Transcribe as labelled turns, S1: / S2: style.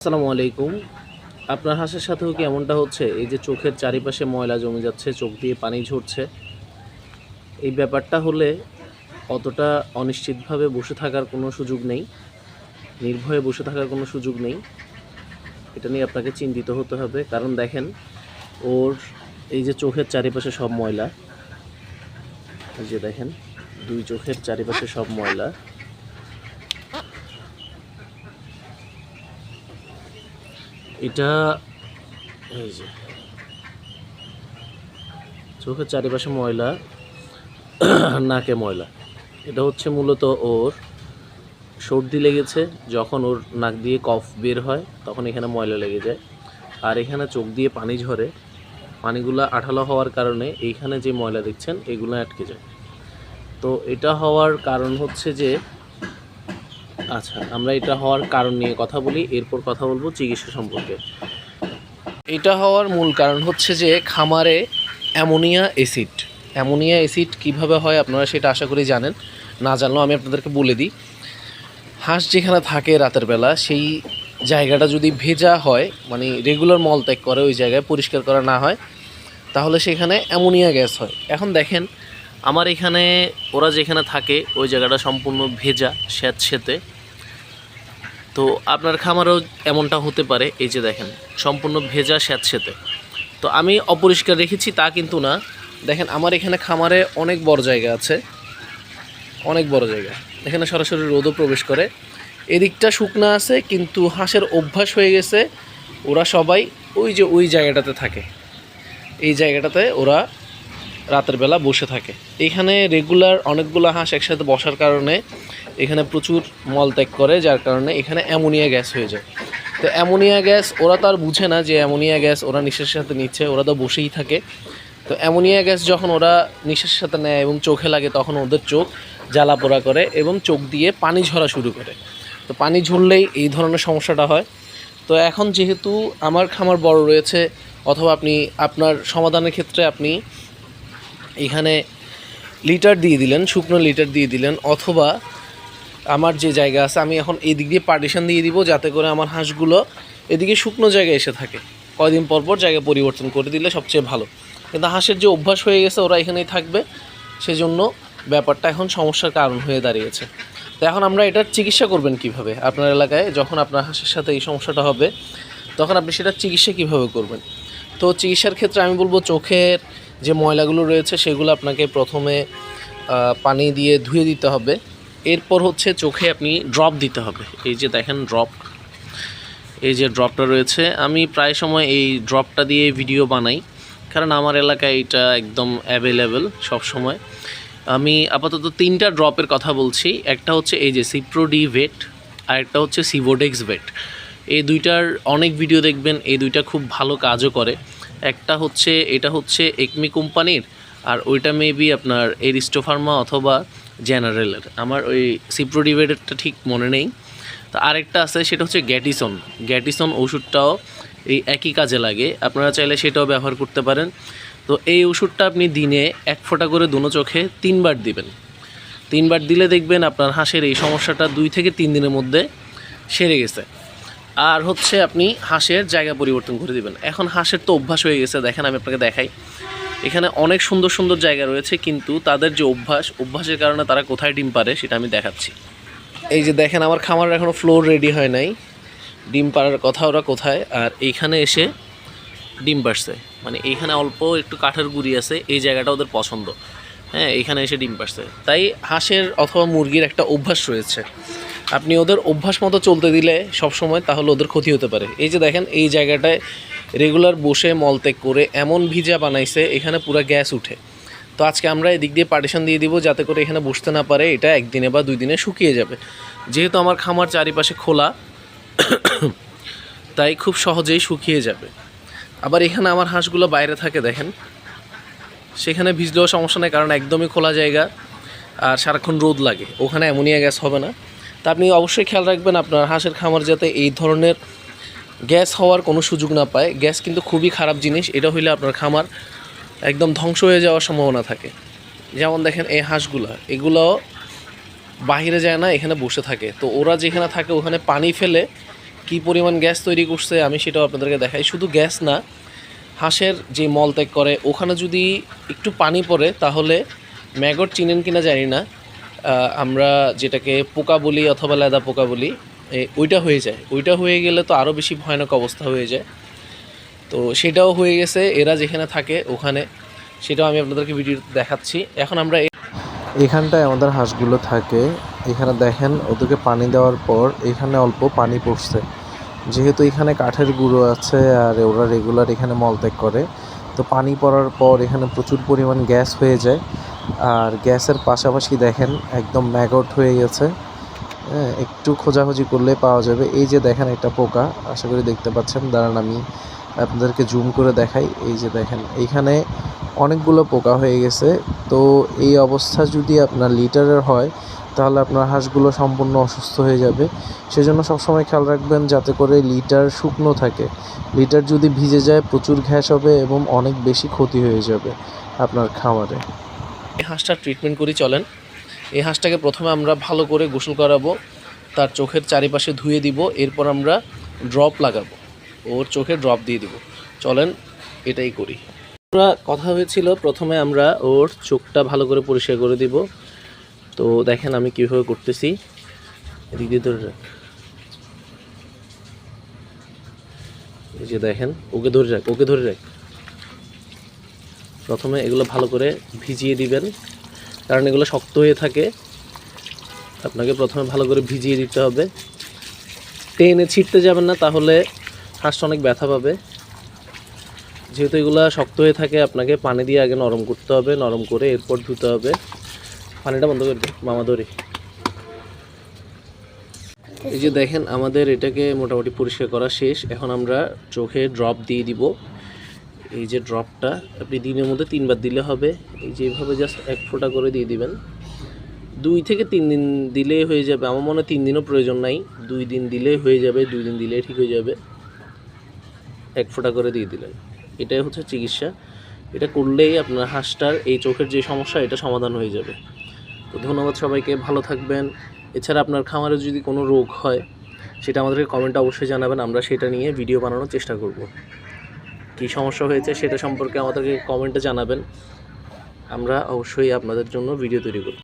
S1: আসসালামু আলাইকুম। আপনার হাঁসের সাথেও কি এমনটা হচ্ছে? এই যে চোখের চারিপাশে ময়লা জমে যাচ্ছে, চোখ দিয়ে পানি ঝরছে। এই ব্যাপারটা হলে অতটা অনিশ্চিতভাবে বসে থাকার কোনো সুযোগ নেই। নির্ভয়ে বসে থাকার কোনো সুযোগ নেই। এটা নিয়ে আপনাকে চিন্তিত হতে হবে। কারণ দেখেন, ওর এই যে চোখের চারিপাশে সব ময়লা, এই যে দেখেন ২ চোখের চারিপাশে সব ময়লা। এটা এই যে চোখের চারিপাশে ময়লা, নাকে ময়লা। এটা হচ্ছে মূলত ওর সর্দি লেগেছে। যখন ওর নাক দিয়ে কফ বের হয় তখন এখানে ময়লা লেগে যায়, আর এখানে চোখ দিয়ে পানি ঝরে। পানিগুলো আঠালো হওয়ার কারণে এইখানে যে ময়লা দেখছেন এগুলো আটকে যায়। তো এটা হওয়ার কারণ হচ্ছে যে, আচ্ছা আমরা এটা হওয়ার কারণ নিয়ে কথা বলি, এরপর কথা বলবো চিকিৎসা সম্পর্কে। এটা হওয়ার মূল কারণ হচ্ছে যে খামারে অ্যামোনিয়া অ্যাসিড কীভাবে হয় আপনারা সেটা আশা করি জানেন। না জানলেও আমি আপনাদেরকে বলে দিই। হাঁস যেখানে থাকে রাতের বেলা, সেই জায়গাটা যদি ভেজা হয়, মানে রেগুলার মলত্যাগ করে, ওই জায়গায় পরিষ্কার করা না হয়, তাহলে সেখানে অ্যামোনিয়া গ্যাস হয়। এখন দেখেন, আমার এখানে ওরা যেখানে থাকে ওই জায়গাটা সম্পূর্ণ ভেজা, স্যাঁতসেঁতে। তো আপনার খামারেও এমনটা হতে পারে। এই যে দেখেন সম্পূর্ণ ভেজা, স্যাঁতসেঁতে। তো আমি অপরিষ্কার রেখেছি তা কিন্তু না। দেখেন আমার এখানে খামারে অনেক বড় জায়গা আছে, অনেক বড় জায়গা। এখানে সরাসরি রোদও প্রবেশ করে। এদিকটা শুকনো আছে, কিন্তু হাঁসের অভ্যাস হয়ে গেছে, ওরা সবাই ওই যে ওই জায়গাটাতে থাকে। এই জায়গাটাতে ওরা রাতের বেলা বসে থাকে। এখানে রেগুলার অনেকগুলো হাঁস একসাথে বসার কারণে এখানে প্রচুর মলত্যাগ করে, যার কারণে এখানে অ্যামোনিয়া গ্যাস হয়ে যায়। তো অ্যামোনিয়া গ্যাস ওরা তো আর বুঝে না যে অ্যামোনিয়া গ্যাস ওরা নিঃশ্বাসের সাথে নিচ্ছে, ওরা তো বসেই থাকে। তো অ্যামোনিয়া গ্যাস যখন ওরা নিঃশ্বাসের সাথে নেয় এবং চোখে লাগে, তখন ওদের চোখ জ্বালা পোড়া করে এবং চোখ দিয়ে পানি ঝরা শুরু করে। তো পানি ঝরলেই এই ধরনের সমস্যাটা হয়। তো এখন যেহেতু আমার খামার বড় রয়েছে, অথবা আপনি আপনার সমাধানের ক্ষেত্রে আপনি এখানে লিটার দিয়ে দিলেন, শুকনো লিটার দিয়ে দিলেন, অথবা আমার যে জায়গা আছে আমি এখন এই দিক দিয়ে পার্টিশন দিয়ে দিব, যাতে করে আমার হাঁসগুলো এদিকে শুকনো জায়গায় এসে থাকে। কয়দিন পর পর জায়গা পরিবর্তন করে দিলে সবচেয়ে ভালো। কিন্তু হাঁসের যে অভ্যাস হয়ে গেছে ওরা এখানেই থাকবে, সেজন্য ব্যাপারটা এখন সমস্যার কারণ হয়ে দাঁড়িয়েছে। তো এখন আমরা এটার চিকিৎসা করবেন কিভাবে? আপনার এলাকায় যখন আপনার হাঁসের সাথে এই সমস্যাটা হবে, তখন আপনি সেটার চিকিৎসা কিভাবে করবেন? তো চিকিৎসার ক্ষেত্রে আমি বলবো, চোখের যে ময়লাগুলো রয়েছে সেগুলো আপনাকে প্রথমে পানি দিয়ে ধুয়ে দিতে হবে। এরপর হচ্ছে চোখে আপনি ড্রপ দিতে হবে। এই যে দেখেন ড্রপ, এই যে ড্রপটা রয়েছে, আমি প্রায় সময় এই ড্রপটা দিয়ে ভিডিও বানাই, কারণ আমার এলাকায় এটা একদম অ্যাভেলেবেল সব সময়। আমি আপাতত 3টা ড্রপের কথা বলছি। একটা হচ্ছে এই যে সিপ্রোডি ভেট, আর একটা হচ্ছে সিভোডেক্স ভেট। এই দুইটার অনেক ভিডিও দেখবেন, এই দুইটা খুব ভালো কাজও করে। একটা হচ্ছে, এটা হচ্ছে একমি কোম্পানির, আর ওইটা মেবি আপনার এরিস্টোফার্মা অথবা জেনারেলের। আমার ওই সিপ্রোডি ভেটটা ঠিক মনে নেই। তো আরেকটা আছে, সেটা হচ্ছে গ্যাটিসন ওষুধটাও এই একই কাজে লাগে, আপনারা চাইলে সেটাও ব্যবহার করতে পারেন। তো এই ওষুধটা আপনি দিনে 1 ফোঁটা করে দুনো চোখে 3বার দিবেন। 3বার দিলে দেখবেন আপনার হাঁসের এই সমস্যাটা 2 থেকে 3 দিনের মধ্যে সেরে গেছে। আর হচ্ছে আপনি হাঁসের জায়গা পরিবর্তন করে দিবেন। এখন হাঁসের তো অভ্যাস হয়ে গেছে, দেখেন আমি আপনাকে দেখাই। এখানে অনেক সুন্দর সুন্দর জায়গা রয়েছে, কিন্তু তাদের যে অভ্যাসের কারণে তারা কোথায় ডিম পারে সেটা আমি দেখাচ্ছি। এই যে দেখেন আমার খামারের এখনও ফ্লোর রেডি হয় নাই, ডিম পাড়ার কথা ওরা কোথায়। আর এইখানে এসে ডিম পাড়ছে, মানে এইখানে অল্প একটু কাঠের গুঁড়ি আছে, এই জায়গাটা ওদের পছন্দ। হ্যাঁ, এইখানে এসে ডিম পাড়ছে। তাই হাঁসের অথবা মুরগির একটা অভ্যাস রয়েছে, আপনি ওদের অভ্যাস মতো চলতে দিলে সব সময়, তাহলে ওদের ক্ষতি হতে পারে। এই যে দেখেন এই জায়গাটায় রেগুলার বসে মলত্যাগ করে এমন ভিজা বানাইছে, এখানে পুরো গ্যাস উঠে। তো আজকে আমরা এদিক দিয়ে পার্টিশন দিয়ে দিব, যাতে করে এখানে বসতে না পারে। এটা 1 দিনে বা 2 দিনে শুকিয়ে যাবে। যেহেতু আমার খামার চারিপাশে খোলা, তাই খুব সহজেই শুকিয়ে যাবে। আবার এখানে আমার হাঁসগুলো বাইরে থাকে, দেখেন সেখানে ভিজলেও সমস্যা নেই, কারণ একদমই খোলা জায়গা আর সারাক্ষণ রোদ লাগে, ওখানে অ্যামোনিয়া গ্যাস হবে না। তা আপনি অবশ্যই খেয়াল রাখবেন আপনার হাঁসের খামার যাতে এই ধরনের গ্যাস হওয়ার কোনো সুযোগ না পায়। গ্যাস কিন্তু খুবই খারাপ জিনিস, এটা হইলে আপনার খামার একদম ধ্বংস হয়ে যাওয়ার সম্ভাবনা থাকে। যেমন দেখেন এই হাঁসগুলো, এগুলো বাহিরে যায় না, এখানে বসে থাকে। তো ওরা যেখানে থাকে ওখানে পানি ফেলে কী পরিমাণ গ্যাস তৈরি করছে আমি সেটাও আপনাদেরকে দেখাই। শুধু গ্যাস না, হাঁসের যে মল ত্যাগ করে ওখানে যদি একটু পানি পড়ে তাহলে ম্যাগট চিনেন কিনা জানি না, আমরা যেটাকে পোকা বলি অথবা লেদা পোকা বলি, ওইটা হয়ে যায়। ওইটা হয়ে গেলে তো আরও বেশি ভয়ানক অবস্থা হয়ে যায়। তো সেটাও হয়ে গেছে এরা যেখানে থাকে ওখানে, সেটাও আমি আপনাদেরকে ভিডিও দেখাচ্ছি। এখন আমরা
S2: এখানটায় আমাদের হাঁসগুলো থাকে। এখানে দেখেন ওদেরকে পানি দেওয়ার পর এখানে অল্প পানি পড়ছে, যেহেতু এখানে কাঠের গুঁড়ো আছে আর ওরা রেগুলার এখানে মলত্যাগ করে, তো পানি পড়ার পর এখানে প্রচুর পরিমাণ গ্যাস হয়ে যায়। আর গ্যাসের পাশাপাশি দেখেন একদম ম্যাগট হয়ে গেছে। হ্যাঁ, একটু খোঁজাখুঁজি করলে পাওয়া যাবে। এই যে দেখেন একটা পোকা, আশা করি দেখতে পাচ্ছেন, দাঁড়ান আমি আপনাদেরকে জুম করে দেখাই। এই যে দেখেন এইখানে অনেকগুলো পোকা হয়ে গেছে। তো এই অবস্থা যদি আপনার লিটারের হয় তাহলে আপনার হাঁসগুলো সম্পূর্ণ অসুস্থ হয়ে যাবে। সেজন্য সবসময় খেয়াল রাখবেন যাতে করে লিটার শুকনো থাকে। লিটার যদি ভিজে যায় প্রচুর গ্যাস হবে এবং অনেক বেশি ক্ষতি হয়ে যাবে আপনার খামারে।
S1: এই হাঁসটার ট্রিটমেন্ট করি, চলেন। এই হাঁসটাকে প্রথমে আমরা ভালো করে গোসল করাবো, তার চোখের চারিপাশে ধুয়ে দিব, এরপর আমরা ড্রপ লাগাবো, ওর চোখে ড্রপ দিয়ে দিব। চলেন এটাই করি। আমরা কথা হয়েছিল প্রথমে আমরা ওর চোখটা ভালো করে পরিষ্কার করে দিব। তো দেখেন আমি কীভাবে করতেছি, এদিক দিয়ে ধরে রাখ, এই যে দেখেন, ওকে ধরে রাখ, ওকে ধরে রাখ। প্রথমে এগুলো ভালো করে ভিজিয়ে দিবেন, কারণ এগুলো শক্ত হয়ে থাকে। আপনাকে প্রথমে ভালো করে ভিজিয়ে দিতে হবে, টেনে ছিটতে যাবেন না, তাহলে হাঁসটা অনেক ব্যথা পাবে। যেহেতু এগুলো শক্ত হয়ে থাকে আপনাকে পানি দিয়ে আগে নরম করতে হবে, নরম করে এরপর ধুতে হবে। পানিটা বন্ধ করে দিন মামা ধরে। এই যে দেখেন আমাদের এটাকে মোটামুটি পরিষ্কার করা শেষ। এখন আমরা চোখে ড্রপ দিয়ে দিব। এই যে ড্রপটা আপনি দিনের মধ্যে 3 বার দিলে হবে। এই যে এইভাবে জাস্ট 1 ফোঁটা করে দিয়ে দিবেন। 2 থেকে 3 দিন দিলেই হয়ে যাবে। আমার মনে হয় 3 দিনও প্রয়োজন নাই, 2 দিন দিলেই হয়ে যাবে। 2 দিন দিলেই ঠিক হয়ে যাবে। 1 ফোঁটা করে দিয়ে দিলেন, এটাই হচ্ছে চিকিৎসা। এটা করলেই আপনার হাঁসটার এই চোখের যে সমস্যা এটা সমাধান হয়ে যাবে। তো ধন্যবাদ সবাইকে, ভালো থাকবেন। এছাড়া আপনার খামারে যদি কোনো রোগ হয় সেটা আমাদেরকে কমেন্টে অবশ্যই জানাবেন, আমরা সেটা নিয়ে ভিডিও বানানোর চেষ্টা করব। কী সমস্যা হয়েছে সেটা সম্পর্কে আমাদেরকে কমেন্টে জানাবেন, আমরা অবশ্যই আপনাদের জন্য ভিডিও তৈরি করব।